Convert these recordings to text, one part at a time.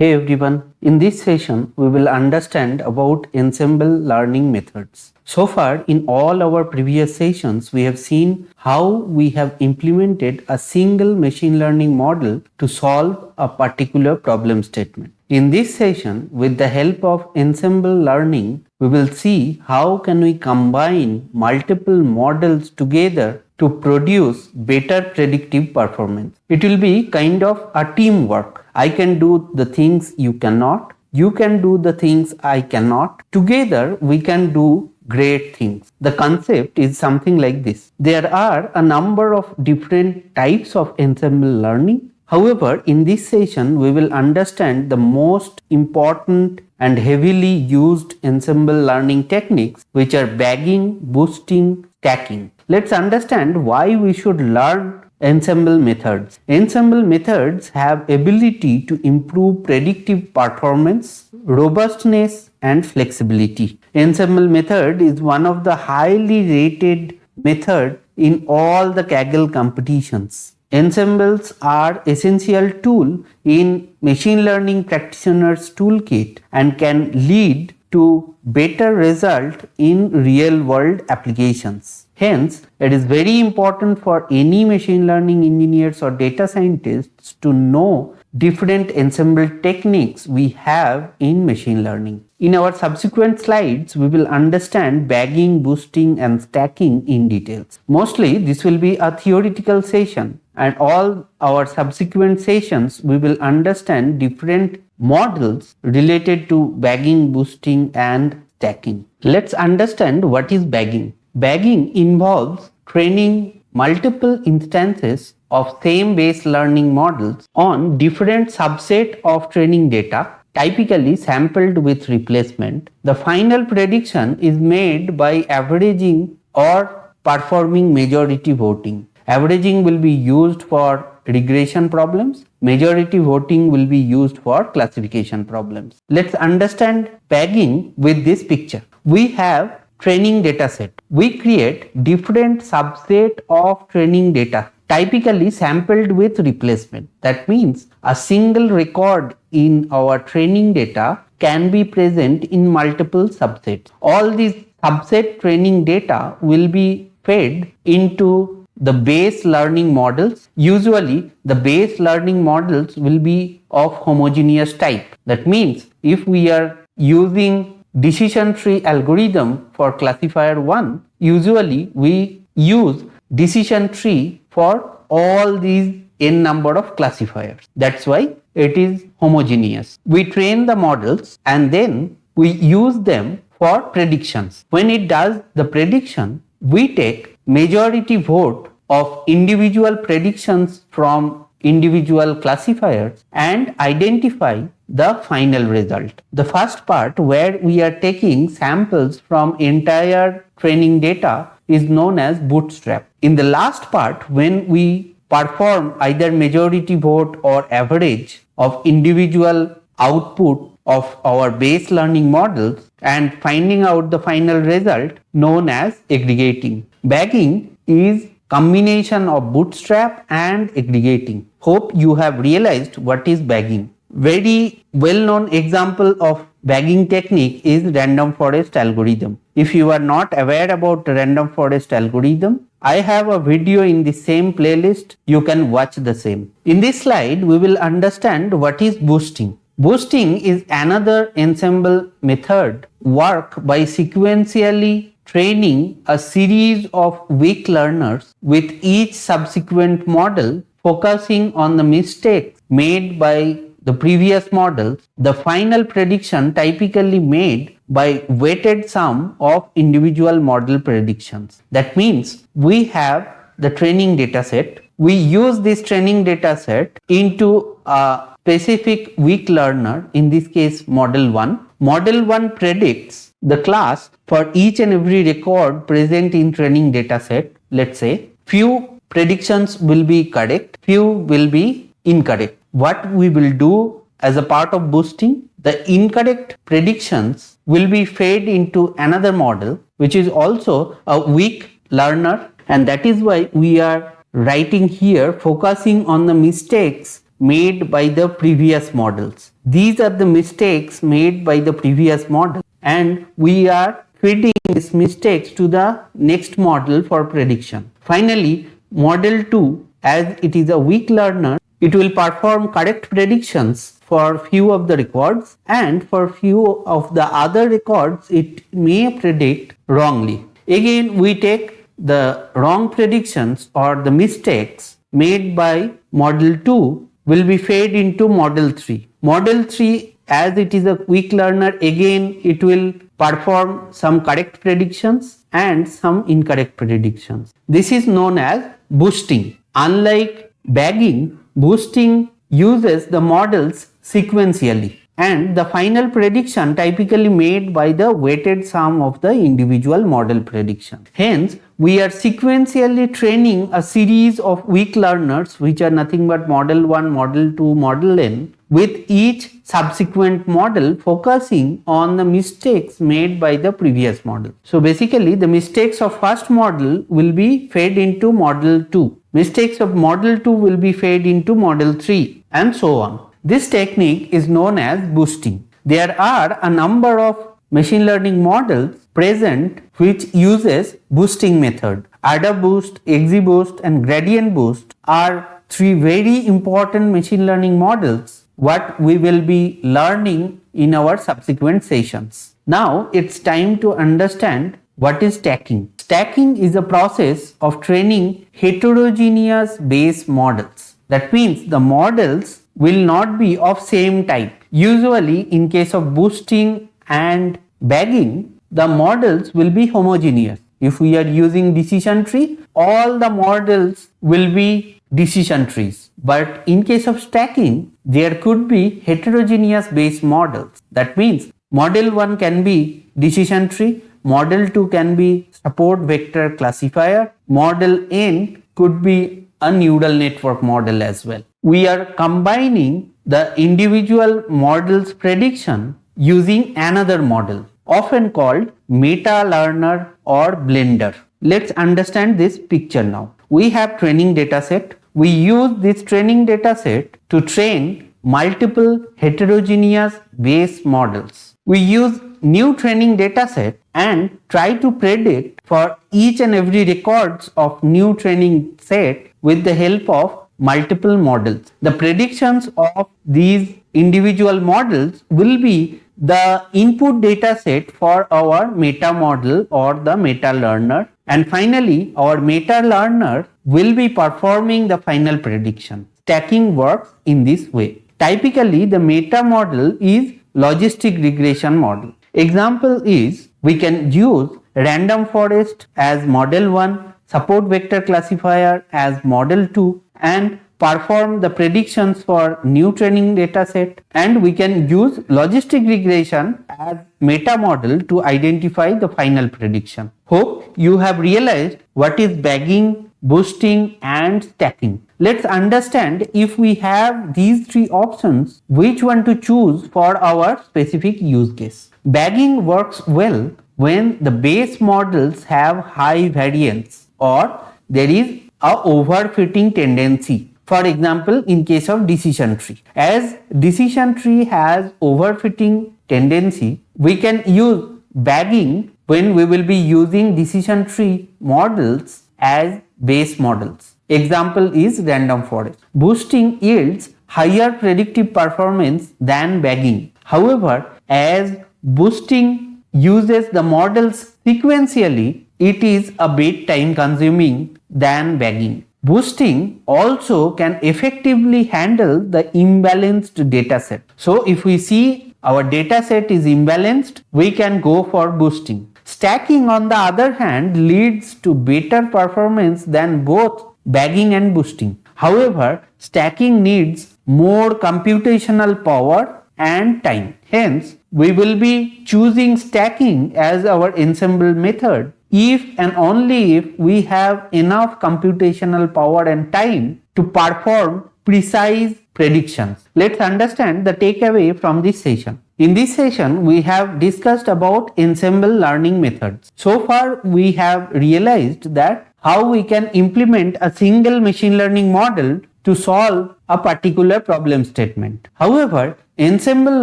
Hey everyone, in this session we will understand about ensemble learning methods. So far in all our previous sessions we have seen how we have implemented a single machine learning model to solve a particular problem statement. In this session, with the help of ensemble learning, we will see how can we combine multiple models together to produce better predictive performance. It will be kind of a teamwork. I can do the things you cannot. You can do the things I cannot. Together we can do great things. The concept is something like this. There are a number of different types of ensemble learning. However, in this session we will understand the most important and heavily used ensemble learning techniques, which are bagging, boosting, stacking. Let's understand why we should learn ensemble methods. Ensemble methods have ability to improve predictive performance, robustness and flexibility. Ensemble method is one of the highly rated method in all the Kaggle competitions. Ensembles are essential tool in machine learning practitioners toolkit and can lead to better result in real world applications. Hence, it is very important for any machine learning engineers or data scientists to know different ensemble techniques we have in machine learning. In our subsequent slides, we will understand bagging, boosting and stacking in details. Mostly, this will be a theoretical session, and all our subsequent sessions we will understand different models related to bagging, boosting and stacking. Let's understand what is bagging. Bagging involves training multiple instances of same base learning models on different subset of training data, typically sampled with replacement. The final prediction is made by averaging or performing majority voting. Averaging will be used for regression problems. Majority voting will be used for classification problems. Let's understand bagging with this picture. We have training data set. We create different subset of training data, typically sampled with replacement. That means a single record in our training data can be present in multiple subsets. All these subset training data will be fed into the base learning models. Usually the base learning models will be of homogeneous type. That means if we are using decision tree algorithm for classifier 1, usually we use decision tree for all these n number of classifiers. That's why it is homogeneous. We train the models and then we use them for predictions. When it does the prediction, we take majority vote of individual predictions from individual classifiers and identify the final result. The first part, where we are taking samples from entire training data, is known as bootstrap. In the last part, when we perform either majority vote or average of individual output of our base learning models and finding out the final result, known as aggregating. Bagging is combination of bootstrap and aggregating. Hope you have realized what is bagging. Very well-known example of bagging technique is random forest algorithm. If you are not aware about random forest algorithm, I have a video in the same playlist. You can watch the same. In this slide, we will understand what is boosting. Boosting is another ensemble method work by sequentially training a series of weak learners with each subsequent model focusing on the mistakes made by the previous models. The final prediction typically made by weighted sum of individual model predictions. That means we have the training data set. We use this training data set into a specific weak learner, in this case model 1. Model 1 predicts the class for each and every record present in training data set. Let's say few predictions will be correct, few will be incorrect. What we will do as a part of boosting, the incorrect predictions will be fed into another model which is also a weak learner, and that is why we are writing here focusing on the mistakes made by the previous models. These are the mistakes made by the previous model, and we are feeding these mistakes to the next model for prediction. Finally, model 2, as it is a weak learner, it will perform correct predictions for few of the records, and for few of the other records it may predict wrongly. Again, we take the wrong predictions or the mistakes made by model 2 will be fed into model 3. Model 3, as it is a weak learner, again it will perform some correct predictions and some incorrect predictions. This is known as boosting. Unlike bagging, boosting uses the models sequentially, and the final prediction typically made by the weighted sum of the individual model prediction. Hence, we are sequentially training a series of weak learners, which are nothing but model 1, model 2, model n, with each subsequent model focusing on the mistakes made by the previous model. So basically, the mistakes of first model will be fed into model 2. Mistakes of model 2 will be fed into model 3, and so on. This technique is known as boosting. There are a number of machine learning models present which uses boosting method. AdaBoost, XGBoost and Gradient Boost are three very important machine learning models what we will be learning in our subsequent sessions. Now it's time to understand what is stacking. Stacking is a process of training heterogeneous base models. That means the models will not be of same type. Usually in case of boosting and bagging, the models will be homogeneous. If we are using decision tree, all the models will be decision trees. But in case of stacking, there could be heterogeneous base models. That means model 1 can be decision tree, model 2 can be support vector classifier, model n could be a neural network model as well. We are combining the individual model's prediction using another model, often called meta learner or blender. Let's understand this picture now. We have training dataset. We use this training dataset to train multiple heterogeneous base models. We use new training dataset and try to predict for each and every records of new training set with the help of multiple models. The predictions of these individual models will be the input data set for our meta model or the meta learner, and finally our meta learner will be performing the final prediction. Stacking works in this way. Typically, the meta model is logistic regression model. Example is, we can use random forest as model 1, support vector classifier as model 2, and perform the predictions for new training dataset, and we can use logistic regression as meta model to identify the final prediction. Hope you have realized what is bagging, boosting and stacking. Let's understand, if we have these three options, which one to choose for our specific use case. Bagging works well when the base models have high variance or there is a overfitting tendency. For example, in case of decision tree, as decision tree has overfitting tendency, we can use bagging when we will be using decision tree models as base models. Example is random forest. Boosting yields higher predictive performance than bagging. However, as boosting uses the models sequentially, it is a bit time consuming than bagging. Boosting also can effectively handle the imbalanced dataset. So if we see our dataset is imbalanced, we can go for boosting. Stacking on the other hand leads to better performance than both bagging and boosting. However, stacking needs more computational power and time. Hence, we will be choosing stacking as our ensemble method if and only if we have enough computational power and time to perform precise predictions. Let's understand the takeaway from this session. In this session, we have discussed about ensemble learning methods. So far, we have realized that how we can implement a single machine learning model to solve a particular problem statement. However, ensemble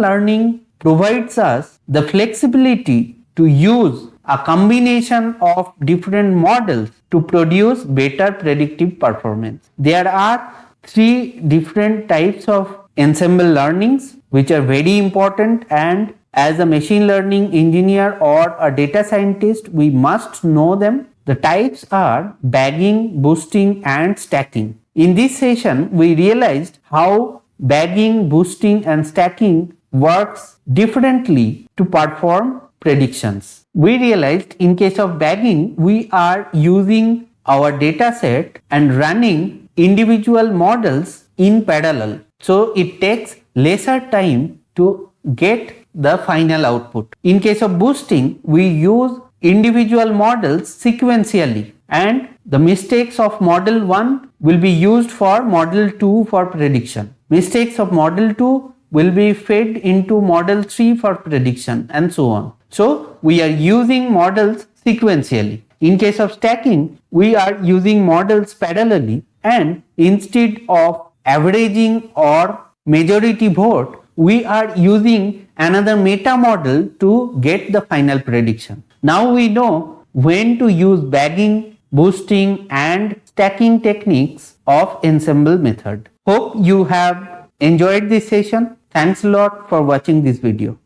learning provides us the flexibility to use a combination of different models to produce better predictive performance. There are three different types of ensemble learnings which are very important, and as a machine learning engineer or a data scientist we must know them. The types are bagging, boosting and stacking. In this session we realized how bagging, boosting and stacking works differently to perform predictions. We realized in case of bagging we are using our data set and running individual models in parallel. So it takes lesser time to get the final output. In case of boosting, we use individual models sequentially, and the mistakes of model 1 will be used for model 2 for prediction. Mistakes of model 2 will be fed into model 3 for prediction and so on. So we are using models sequentially. In case of stacking, we are using models parallelly, and instead of averaging or majority vote, we are using another meta model to get the final prediction. Now we know when to use bagging, boosting and stacking techniques of ensemble method. Hope you have enjoyed this session. Thanks a lot for watching this video.